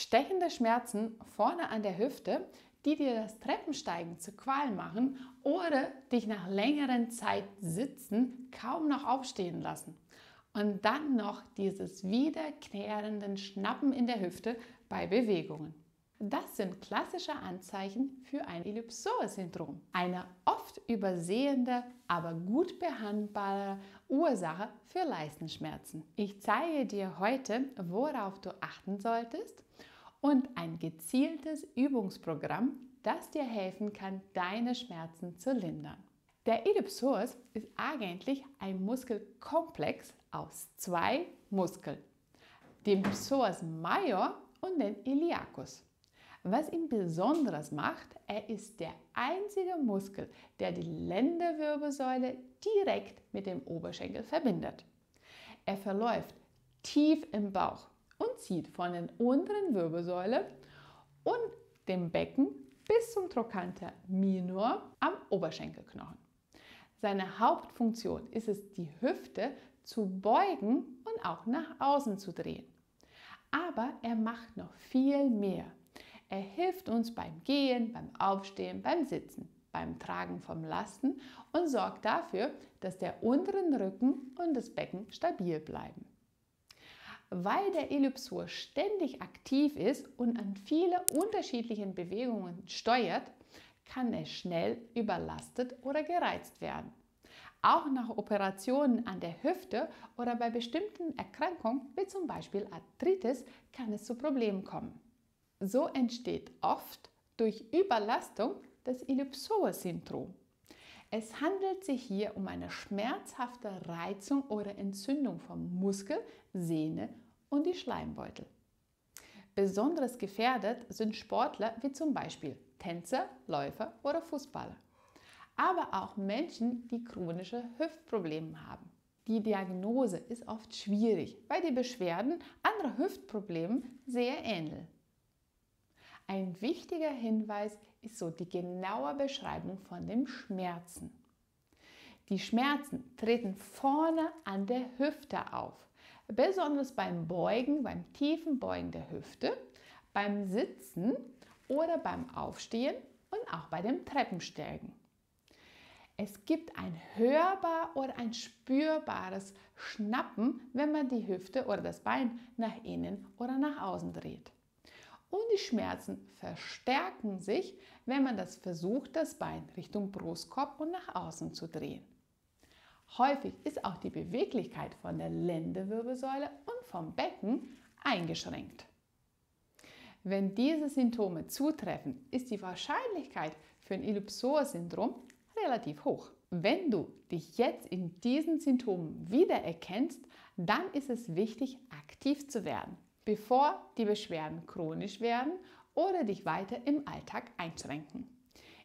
Stechende Schmerzen vorne an der Hüfte, die dir das Treppensteigen zu Qual machen oder dich nach längeren Zeit sitzen kaum noch aufstehen lassen. Und dann noch dieses wiederkehrenden Schnappen in der Hüfte bei Bewegungen. Das sind klassische Anzeichen für ein Ellipsoas-Syndrom, eine oft übersehende, aber gut behandelbare Ursache für Leistenschmerzen. Ich zeige dir heute, worauf du achten solltest und ein gezieltes Übungsprogramm, das dir helfen kann, deine Schmerzen zu lindern. Der Ellipsoas ist eigentlich ein Muskelkomplex aus zwei Muskeln, dem Psoas major und den Iliacus. Was ihn besonders macht, er ist der einzige Muskel, der die Lendenwirbelsäule direkt mit dem Oberschenkel verbindet. Er verläuft tief im Bauch und zieht von der unteren Wirbelsäule und dem Becken bis zum Trochanter minor am Oberschenkelknochen. Seine Hauptfunktion ist es, die Hüfte zu beugen und auch nach außen zu drehen. Aber er macht noch viel mehr. Er hilft uns beim Gehen, beim Aufstehen, beim Sitzen, beim Tragen von Lasten und sorgt dafür, dass der untere Rücken und das Becken stabil bleiben. Weil der Ellipsoas ständig aktiv ist und an viele unterschiedlichen Bewegungen steuert, kann er schnell überlastet oder gereizt werden. Auch nach Operationen an der Hüfte oder bei bestimmten Erkrankungen, wie zum Beispiel Arthritis, kann es zu Problemen kommen. So entsteht oft durch Überlastung das Ellipsoas-Syndrom. Es handelt sich hier um eine schmerzhafte Reizung oder Entzündung vom Muskel, Sehne und die Schleimbeutel. Besonders gefährdet sind Sportler wie zum Beispiel Tänzer, Läufer oder Fußballer, aber auch Menschen, die chronische Hüftprobleme haben. Die Diagnose ist oft schwierig, weil die Beschwerden anderer Hüftprobleme sehr ähneln. Ein wichtiger Hinweis ist so die genaue Beschreibung von den Schmerzen. Die Schmerzen treten vorne an der Hüfte auf, besonders beim Beugen, beim tiefen Beugen der Hüfte, beim Sitzen oder beim Aufstehen und auch bei dem Treppensteigen. Es gibt ein hörbar oder ein spürbares Schnappen, wenn man die Hüfte oder das Bein nach innen oder nach außen dreht. Und die Schmerzen verstärken sich, wenn man das versucht, das Bein Richtung Brustkorb und nach außen zu drehen. Häufig ist auch die Beweglichkeit von der Lendenwirbelsäule und vom Becken eingeschränkt. Wenn diese Symptome zutreffen, ist die Wahrscheinlichkeit für ein Ellipsoas-Syndrom relativ hoch. Wenn du dich jetzt in diesen Symptomen wiedererkennst, dann ist es wichtig, aktiv zu werden, bevor die Beschwerden chronisch werden oder dich weiter im Alltag einschränken.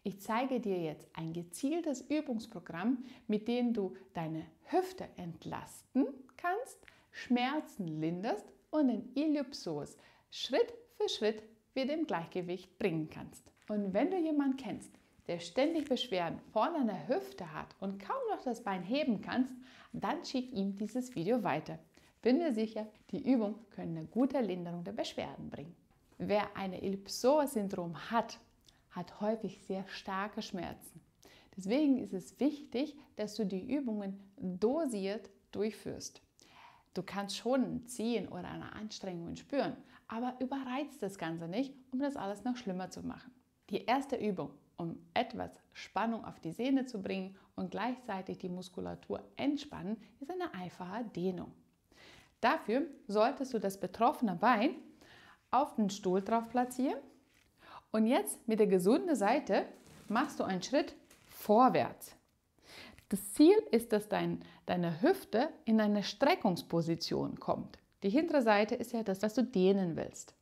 Ich zeige dir jetzt ein gezieltes Übungsprogramm, mit dem du deine Hüfte entlasten kannst, Schmerzen linderst und den Ellipsoas Schritt für Schritt wieder im Gleichgewicht bringen kannst. Und wenn du jemanden kennst, der ständig Beschwerden vorne an der Hüfte hat und kaum noch das Bein heben kannst, dann schick ihm dieses Video weiter. Bin mir sicher, die Übungen können eine gute Linderung der Beschwerden bringen. Wer ein Ellipsoas-Syndrom hat, hat häufig sehr starke Schmerzen. Deswegen ist es wichtig, dass du die Übungen dosiert durchführst. Du kannst schon ein Ziehen oder eine Anstrengung spüren, aber überreizt das Ganze nicht, um das alles noch schlimmer zu machen. Die erste Übung, um etwas Spannung auf die Sehne zu bringen und gleichzeitig die Muskulatur entspannen, ist eine einfache Dehnung. Dafür solltest du das betroffene Bein auf den Stuhl drauf platzieren und jetzt mit der gesunden Seite machst du einen Schritt vorwärts. Das Ziel ist, dass deine Hüfte in eine Streckungsposition kommt. Die hintere Seite ist ja das, was du dehnen willst.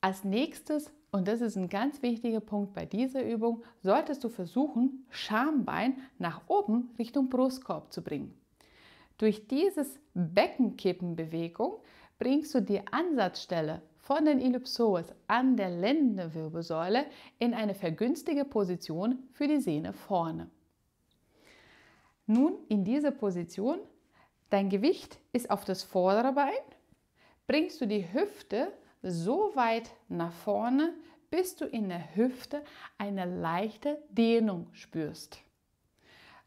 Als nächstes, und das ist ein ganz wichtiger Punkt bei dieser Übung, solltest du versuchen, Schambein nach oben Richtung Brustkorb zu bringen. Durch dieses Beckenkippenbewegung bringst du die Ansatzstelle von den Ellipsoas an der Lendenwirbelsäule in eine vergünstigte Position für die Sehne vorne. Nun in dieser Position, dein Gewicht ist auf das vordere Bein, bringst du die Hüfte so weit nach vorne, bis du in der Hüfte eine leichte Dehnung spürst.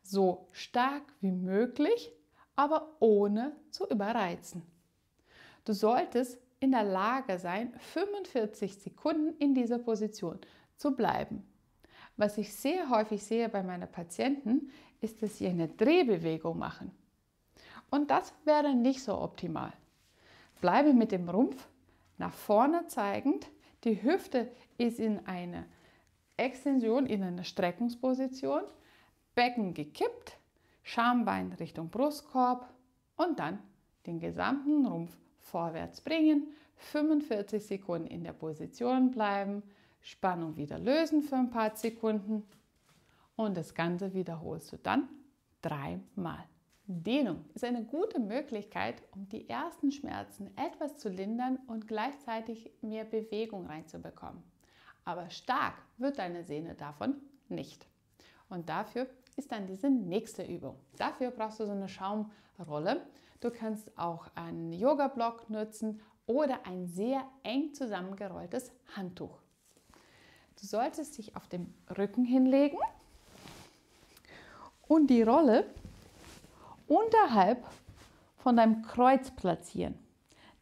So stark wie möglich, aber ohne zu überreizen. Du solltest in der Lage sein, 45 Sekunden in dieser Position zu bleiben. Was ich sehr häufig sehe bei meinen Patienten, ist, dass sie eine Drehbewegung machen. Und das wäre nicht so optimal. Bleibe mit dem Rumpf nach vorne zeigend. Die Hüfte ist in eine Extension, in eine Streckungsposition. Becken gekippt, Schambein Richtung Brustkorb und dann den gesamten Rumpf vorwärts bringen. 45 Sekunden in der Position bleiben, Spannung wieder lösen für ein paar Sekunden und das Ganze wiederholst du dann 3 Mal. Dehnung ist eine gute Möglichkeit, um die ersten Schmerzen etwas zu lindern und gleichzeitig mehr Bewegung reinzubekommen. Aber stark wird deine Sehne davon nicht. Und dafür ist dann diese nächste Übung. Dafür brauchst du so eine Schaumrolle. Du kannst auch einen Yoga-Block nutzen oder ein sehr eng zusammengerolltes Handtuch. Du solltest dich auf dem Rücken hinlegen und die Rolle unterhalb von deinem Kreuz platzieren.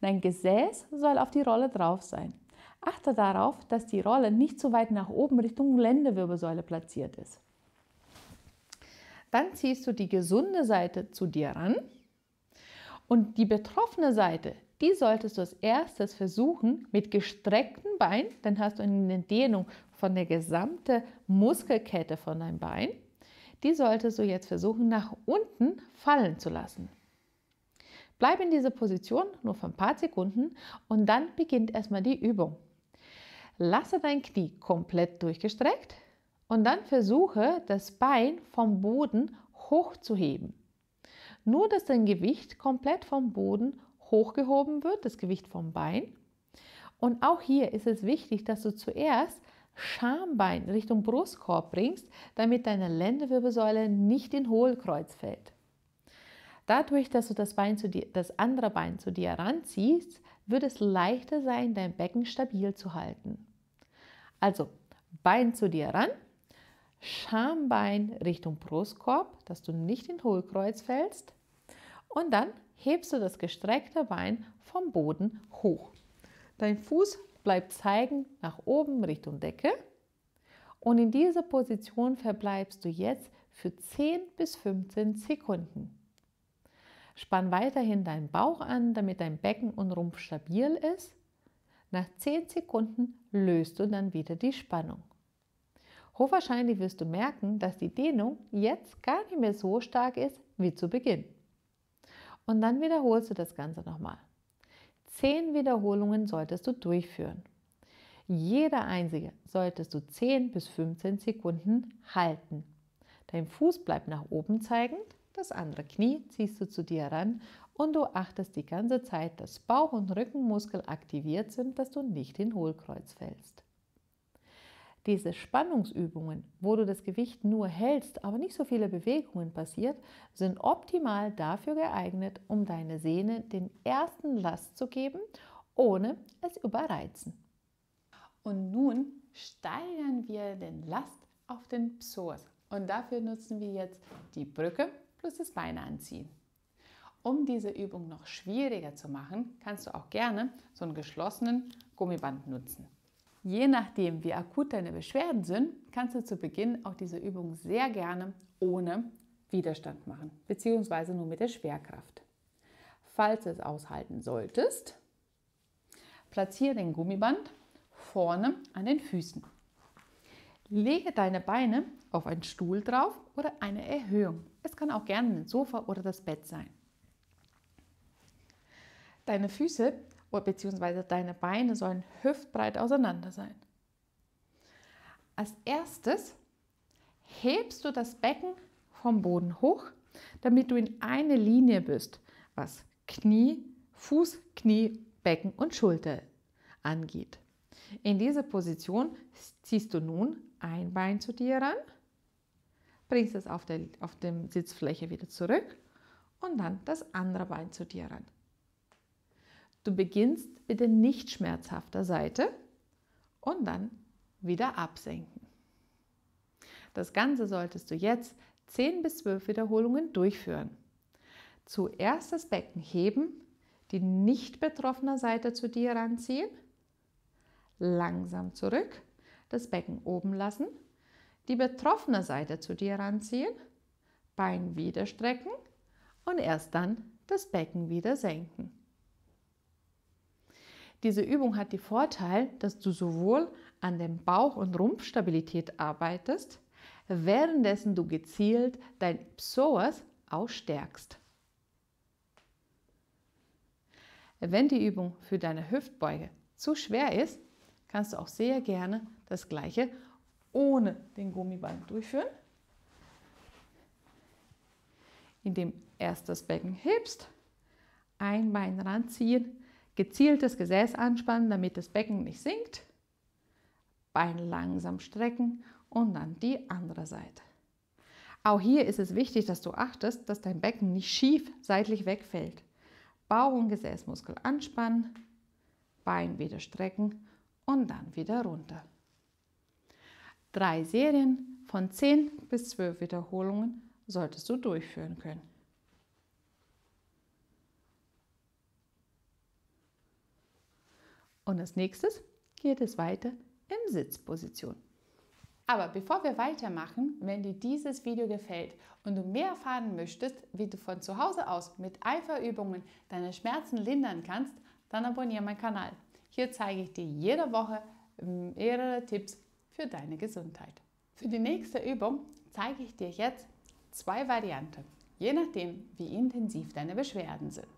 Dein Gesäß soll auf die Rolle drauf sein. Achte darauf, dass die Rolle nicht zu weit nach oben Richtung Lendenwirbelsäule platziert ist. Dann ziehst du die gesunde Seite zu dir ran und die betroffene Seite, die solltest du als erstes versuchen mit gestreckten Beinen, dann hast du eine Dehnung von der gesamten Muskelkette von deinem Bein, die solltest du jetzt versuchen nach unten fallen zu lassen. Bleib in dieser Position nur für ein paar Sekunden und dann beginnt erstmal die Übung. Lasse dein Knie komplett durchgestreckt und dann versuche, das Bein vom Boden hochzuheben. Nur, dass dein Gewicht komplett vom Boden hochgehoben wird, das Gewicht vom Bein. Und auch hier ist es wichtig, dass du zuerst Schambein Richtung Brustkorb bringst, damit deine Lendenwirbelsäule nicht in Hohlkreuz fällt. Dadurch, dass du das andere Bein zu dir ranziehst, wird es leichter sein, dein Becken stabil zu halten. Also Bein zu dir ran, Schambein Richtung Brustkorb, dass du nicht in Hohlkreuz fällst und dann hebst du das gestreckte Bein vom Boden hoch. Dein Fuß bleibt zeigend nach oben Richtung Decke und in dieser Position verbleibst du jetzt für 10 bis 15 Sekunden. Spann weiterhin deinen Bauch an, damit dein Becken und Rumpf stabil ist. Nach 10 Sekunden löst du dann wieder die Spannung. Hochwahrscheinlich wirst du merken, dass die Dehnung jetzt gar nicht mehr so stark ist wie zu Beginn. Und dann wiederholst du das Ganze nochmal. 10 Wiederholungen solltest du durchführen. Jede einzige solltest du 10 bis 15 Sekunden halten. Dein Fuß bleibt nach oben zeigend, das andere Knie ziehst du zu dir ran und du achtest die ganze Zeit, dass Bauch- und Rückenmuskel aktiviert sind, dass du nicht in Hohlkreuz fällst. Diese Spannungsübungen, wo du das Gewicht nur hältst, aber nicht so viele Bewegungen passiert, sind optimal dafür geeignet, um deine Sehne den ersten Last zu geben, ohne es überreizen. Und nun steigern wir den Last auf den Psoas. Und dafür nutzen wir jetzt die Brücke plus das Bein anziehen. Um diese Übung noch schwieriger zu machen, kannst du auch gerne so einen geschlossenen Gummiband nutzen. Je nachdem, wie akut deine Beschwerden sind, kannst du zu Beginn auch diese Übung sehr gerne ohne Widerstand machen, beziehungsweise nur mit der Schwerkraft. Falls du es aushalten solltest, platziere den Gummiband vorne an den Füßen. Lege deine Beine auf einen Stuhl drauf oder eine Erhöhung. Es kann auch gerne ein Sofa oder das Bett sein. Deine Füße bzw. deine Beine sollen hüftbreit auseinander sein. Als erstes hebst du das Becken vom Boden hoch, damit du in eine Linie bist, was Knie, Fuß, Knie, Becken und Schulter angeht. In dieser Position ziehst du nun ein Bein zu dir ran, bringst es auf der Sitzfläche wieder zurück und dann das andere Bein zu dir ran. Du beginnst mit der nicht schmerzhaften Seite und dann wieder absenken. Das Ganze solltest du jetzt 10 bis 12 Wiederholungen durchführen. Zuerst das Becken heben, die nicht betroffene Seite zu dir ranziehen, langsam zurück, das Becken oben lassen, die betroffene Seite zu dir ranziehen, Bein wieder strecken und erst dann das Becken wieder senken. Diese Übung hat den Vorteil, dass du sowohl an der Bauch- und Rumpfstabilität arbeitest, währenddessen du gezielt dein Psoas auch stärkst. Wenn die Übung für deine Hüftbeuge zu schwer ist, kannst du auch sehr gerne das Gleiche ohne den Gummiband durchführen, indem erst das Becken hebst, ein Bein ranziehen, gezieltes Gesäß anspannen, damit das Becken nicht sinkt, Bein langsam strecken und dann die andere Seite. Auch hier ist es wichtig, dass du achtest, dass dein Becken nicht schief seitlich wegfällt. Bauch- und Gesäßmuskel anspannen, Bein wieder strecken und dann wieder runter. 3 Serien von 10 bis 12 Wiederholungen solltest du durchführen können. Und als nächstes geht es weiter in Sitzposition. Aber bevor wir weitermachen, wenn dir dieses Video gefällt und du mehr erfahren möchtest, wie du von zu Hause aus mit Eiferübungen deine Schmerzen lindern kannst, dann abonniere meinen Kanal. Hier zeige ich dir jede Woche mehrere Tipps für deine Gesundheit. Für die nächste Übung zeige ich dir jetzt 2 Varianten, je nachdem, wie intensiv deine Beschwerden sind.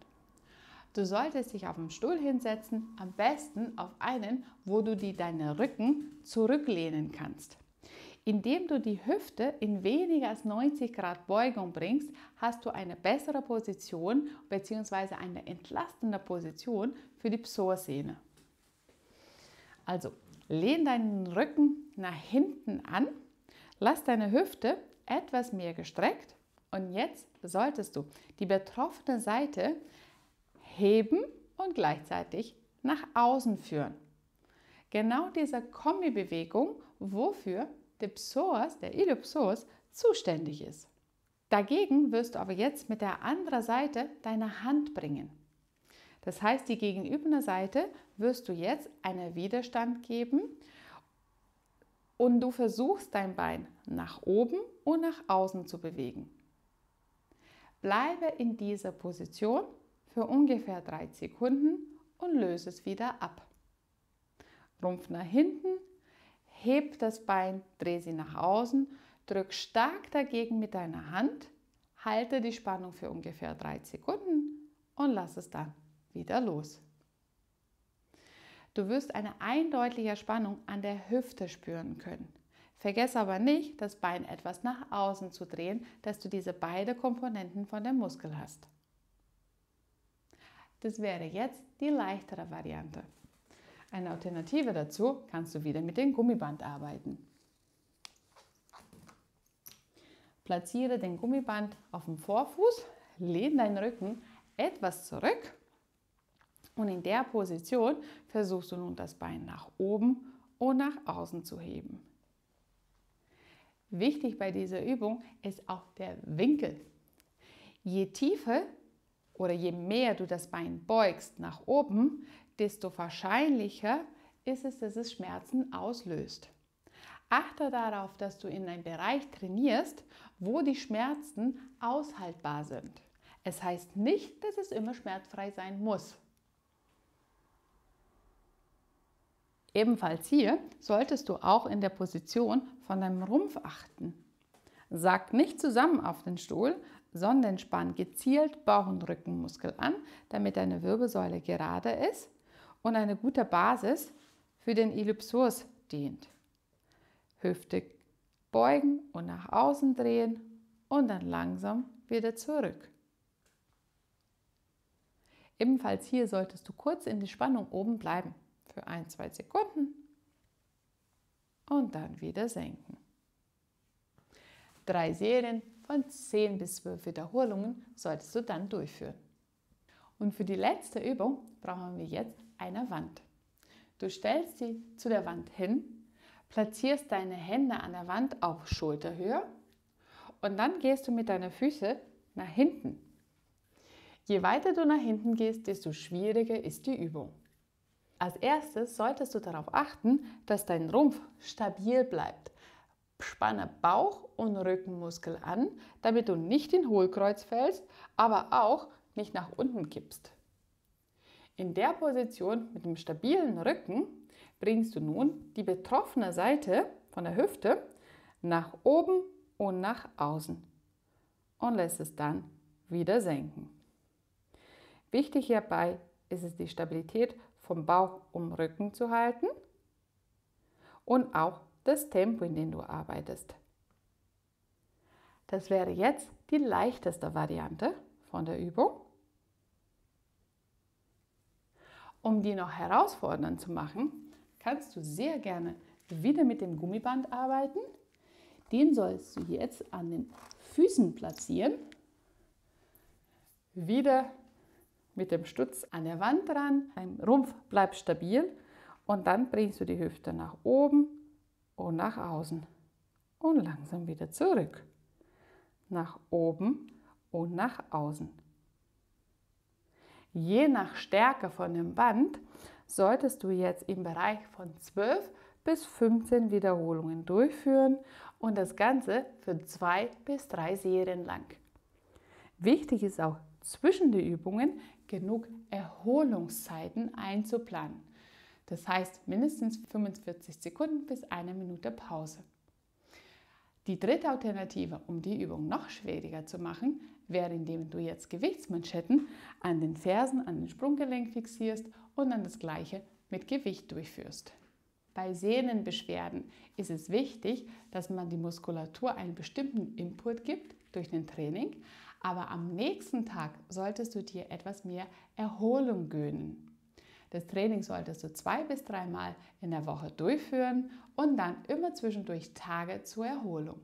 Du solltest dich auf den Stuhl hinsetzen, am besten auf einen, wo du deinen Rücken zurücklehnen kannst. Indem du die Hüfte in weniger als 90 Grad Beugung bringst, hast du eine bessere Position bzw. eine entlastende Position für die Psoassehne. Also lehn deinen Rücken nach hinten an, lass deine Hüfte etwas mehr gestreckt und jetzt solltest du die betroffene Seite heben und gleichzeitig nach außen führen. Genau diese Kombibewegung, wofür der Psoas, der Iliopsoas, zuständig ist. Dagegen wirst du aber jetzt mit der anderen Seite deine Hand bringen. Das heißt, die gegenübere Seite wirst du jetzt einen Widerstand geben und du versuchst dein Bein nach oben und nach außen zu bewegen. Bleibe in dieser Position für ungefähr 3 Sekunden und löse es wieder ab. Rumpf nach hinten, heb das Bein, dreh sie nach außen, drück stark dagegen mit deiner Hand, halte die Spannung für ungefähr 3 Sekunden und lass es dann wieder los. Du wirst eine eindeutige Spannung an der Hüfte spüren können. Vergesse aber nicht, das Bein etwas nach außen zu drehen, dass du diese beiden Komponenten von dem Muskel hast. Das wäre jetzt die leichtere Variante. Eine Alternative dazu kannst du wieder mit dem Gummiband arbeiten. Platziere den Gummiband auf dem Vorfuß, lehne deinen Rücken etwas zurück und in der Position versuchst du nun das Bein nach oben und nach außen zu heben. Wichtig bei dieser Übung ist auch der Winkel. Je tiefer oder je mehr du das Bein beugst nach oben, desto wahrscheinlicher ist es, dass es Schmerzen auslöst. Achte darauf, dass du in einem Bereich trainierst, wo die Schmerzen aushaltbar sind. Es heißt nicht, dass es immer schmerzfrei sein muss. Ebenfalls hier solltest du auch in der Position von deinem Rumpf achten. Sack nicht zusammen auf den Stuhl, sondern spann gezielt Bauch- und Rückenmuskel an, damit deine Wirbelsäule gerade ist und eine gute Basis für den Iliopsoas dient. Hüfte beugen und nach außen drehen und dann langsam wieder zurück. Ebenfalls hier solltest du kurz in die Spannung oben bleiben, für 1-2 Sekunden und dann wieder senken. 3 Serien von 10 bis 12 Wiederholungen solltest du dann durchführen. Und für die letzte Übung brauchen wir jetzt eine Wand. Du stellst sie zu der Wand hin, platzierst deine Hände an der Wand auf Schulterhöhe und dann gehst du mit deinen Füßen nach hinten. Je weiter du nach hinten gehst, desto schwieriger ist die Übung. Als erstes solltest du darauf achten, dass dein Rumpf stabil bleibt. Spanne Bauch- und Rückenmuskel an, damit du nicht in Hohlkreuz fällst, aber auch nicht nach unten kippst. In der Position mit dem stabilen Rücken bringst du nun die betroffene Seite von der Hüfte nach oben und nach außen und lässt es dann wieder senken. Wichtig hierbei ist es, die Stabilität vom Bauch und Rücken zu halten und auch das Tempo, in dem du arbeitest. Das wäre jetzt die leichteste Variante von der Übung. Um die noch herausfordernd zu machen, kannst du sehr gerne wieder mit dem Gummiband arbeiten. Den sollst du jetzt an den Füßen platzieren. Wieder mit dem Stütz an der Wand dran. Dein Rumpf bleibt stabil und dann bringst du die Hüfte nach oben und nach außen und langsam wieder zurück. Nach oben und nach außen. Je nach Stärke von dem Band solltest du jetzt im Bereich von 12 bis 15 Wiederholungen durchführen und das Ganze für 2 bis 3 Serien lang. Wichtig ist auch zwischen den Übungen genug Erholungszeiten einzuplanen. Das heißt mindestens 45 Sekunden bis 1 Minute Pause. Die dritte Alternative, um die Übung noch schwieriger zu machen, wäre, indem du jetzt Gewichtsmanschetten an den Fersen, an den Sprunggelenk fixierst und dann das Gleiche mit Gewicht durchführst. Bei Sehnenbeschwerden ist es wichtig, dass man die Muskulatur einen bestimmten Input gibt durch den Training, aber am nächsten Tag solltest du dir etwas mehr Erholung gönnen. Das Training solltest du 2 bis 3 Mal in der Woche durchführen und dann immer zwischendurch Tage zur Erholung.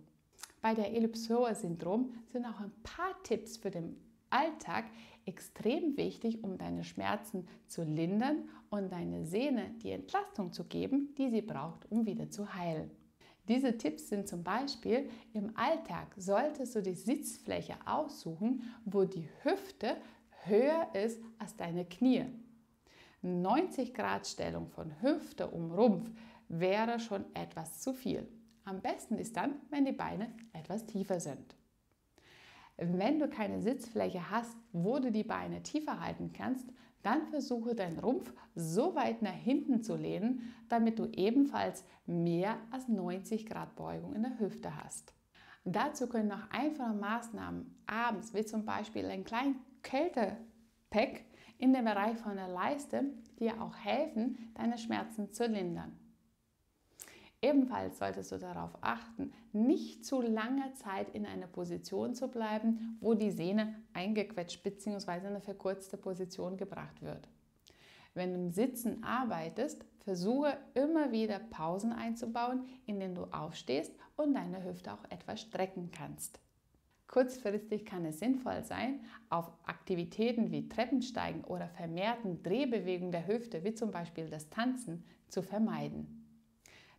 Bei der Ellipsoas-Syndrom sind auch ein paar Tipps für den Alltag extrem wichtig, um deine Schmerzen zu lindern und deine Sehne die Entlastung zu geben, die sie braucht, um wieder zu heilen. Diese Tipps sind zum Beispiel: Im Alltag solltest du die Sitzfläche aussuchen, wo die Hüfte höher ist als deine Knie. 90-Grad-Stellung von Hüfte um Rumpf wäre schon etwas zu viel. Am besten ist dann, wenn die Beine etwas tiefer sind. Wenn du keine Sitzfläche hast, wo du die Beine tiefer halten kannst, dann versuche deinen Rumpf so weit nach hinten zu lehnen, damit du ebenfalls mehr als 90 Grad Beugung in der Hüfte hast. Dazu können noch einfache Maßnahmen abends, wie zum Beispiel ein kleines Kältepack in dem Bereich von der Leiste, dir auch helfen, deine Schmerzen zu lindern. Ebenfalls solltest du darauf achten, nicht zu lange Zeit in einer Position zu bleiben, wo die Sehne eingequetscht bzw. in eine verkürzte Position gebracht wird. Wenn du im Sitzen arbeitest, versuche immer wieder Pausen einzubauen, in denen du aufstehst und deine Hüfte auch etwas strecken kannst. Kurzfristig kann es sinnvoll sein, auf Aktivitäten wie Treppensteigen oder vermehrten Drehbewegungen der Hüfte, wie zum Beispiel das Tanzen, zu vermeiden.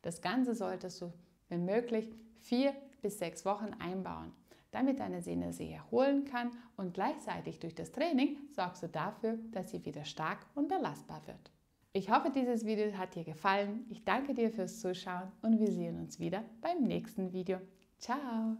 Das Ganze solltest du, wenn möglich, 4 bis 6 Wochen einbauen, damit deine Sehne sich erholen kann und gleichzeitig durch das Training sorgst du dafür, dass sie wieder stark und belastbar wird. Ich hoffe, dieses Video hat dir gefallen. Ich danke dir fürs Zuschauen und wir sehen uns wieder beim nächsten Video. Ciao!